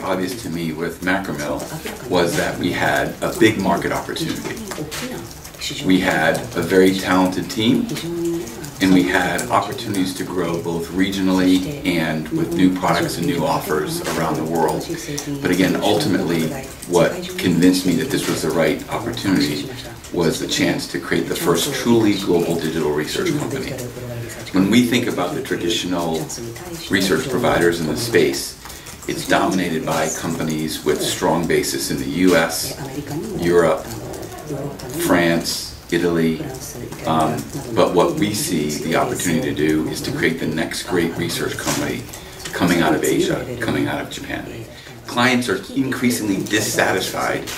obvious to me with Macromill was that we had a big market opportunity. We had a very talented team, and we had opportunities to grow both regionally and with new products and new offers around the world. But again, ultimately, what convinced me that this was the right opportunity was the chance to create the first truly global digital research company. When we think about the traditional research providers in the space, it's dominated by companies with strong bases in the US, Europe, France, Italy, but what we see the opportunity to do is to create the next great research company coming out of Asia, coming out of Japan. Clients are increasingly dissatisfied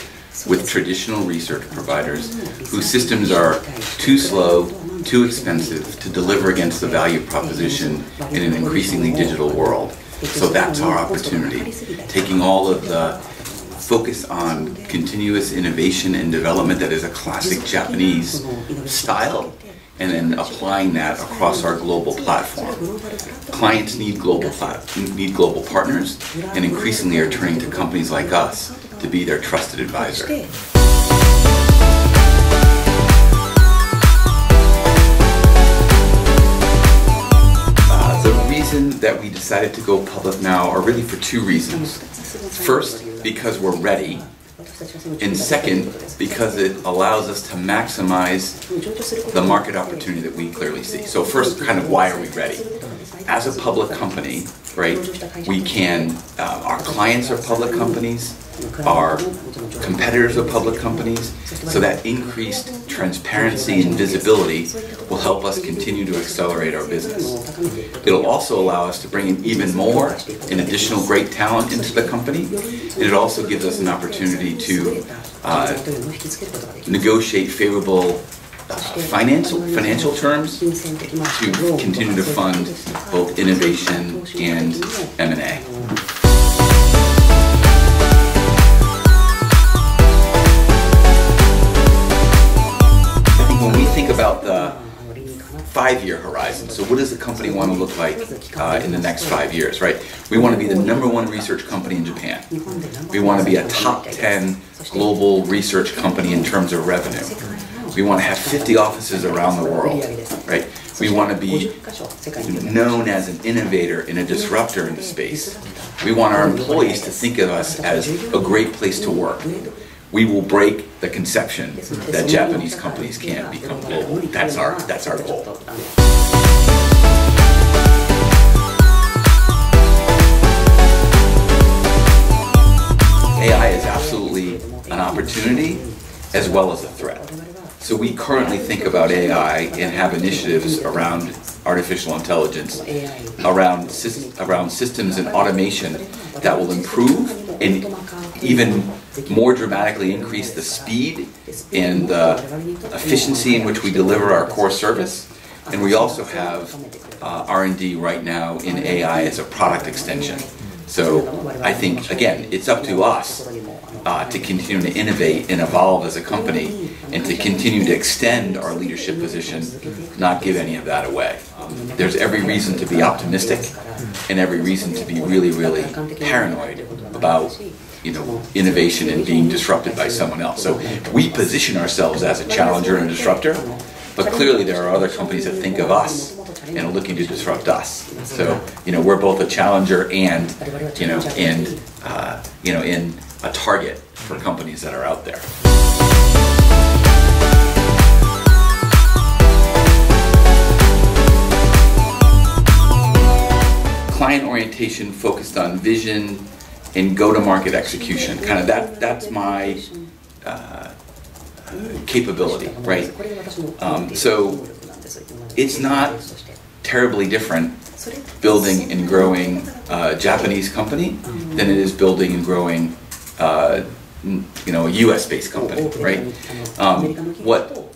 with traditional research providers whose systems are too slow, too expensive to deliver against the value proposition in an increasingly digital world. So that's our opportunity, taking all of the focus on continuous innovation and development that is a classic Japanese style, and then applying that across our global platform. Clients need global partners, and increasingly are turning to companies like us to be their trusted advisor. The reason that we decided to go public now are really for two reasons. First, because we're ready, and second, because it allows us to maximize the market opportunity that we clearly see. So first, kind of why are we ready? As a public company, right, we can, our clients are public companies, our competitors are public companies, so that increased transparency and visibility will help us continue to accelerate our business. It'll also allow us to bring in even more and additional great talent into the company, and it also gives us an opportunity to negotiate favorable financial terms to continue to fund both innovation and M&A. When we think about the 5-year horizon, so what does the company want to look like in the next 5 years, right? We want to be the #1 research company in Japan. We want to be a top 10 global research company in terms of revenue. We want to have 50 offices around the world, right? We want to be known as an innovator and a disruptor in the space. We want our employees to think of us as a great place to work. We will break the conception that Japanese companies can't become global. That's our goal. AI is absolutely an opportunity as well as a threat. So we currently think about AI and have initiatives around artificial intelligence, around systems and automation that will improve and even more dramatically increase the speed and the efficiency in which we deliver our core service. And we also have R&D right now in AI as a product extension. So I think, again, it's up to us to continue to innovate and evolve as a company and to continue to extend our leadership position, not give any of that away. There's every reason to be optimistic and every reason to be really, really paranoid about innovation and being disrupted by someone else. So we position ourselves as a challenger and a disruptor, but clearly there are other companies that think of us and are looking to disrupt us. So we're both a challenger and a target for companies that are out there. Client orientation focused on vision and go-to-market execution. Kind of that's my capability, right? So it's not terribly different building and growing a Japanese company than it is building and growing a US-based company, right? What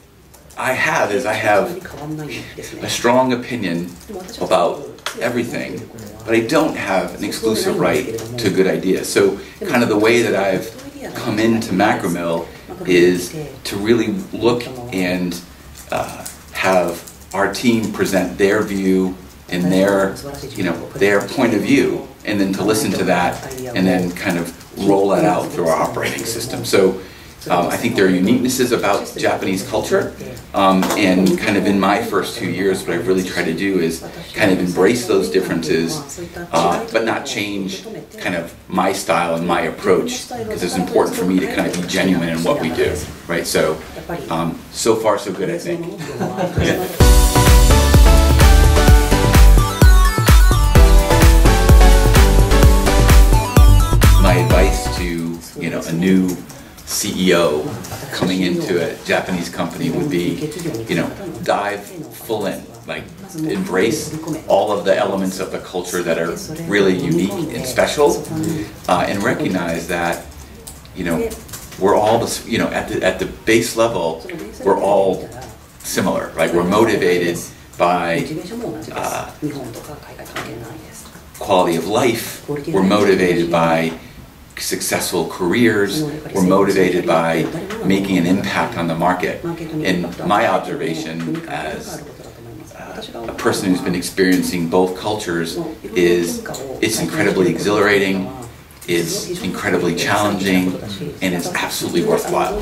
I have is I have a strong opinion about everything, but I don't have an exclusive right to good ideas. So kind of the way that I've come into Macromill is to really look and have our team present their view and their, their point of view, and then to listen to that and then kind of roll that out through our operating system. So I think there are uniquenesses about Japanese culture, and kind of in my first 2 years, what I've really tried to do is kind of embrace those differences, but not change kind of my style and my approach, because it's important for me to kind of be genuine in what we do, right? So, so far so good, I think. My advice to, a new CEO coming into a Japanese company would be, dive full in, like embrace all of the elements of the culture that are really unique and special, and recognize that, we're all, at the base level, we're all similar, right? We're motivated by quality of life, we're motivated by successful careers, we're motivated by making an impact on the market. And my observation as a person who's been experiencing both cultures is it's incredibly exhilarating, it's incredibly challenging, and it's absolutely worthwhile.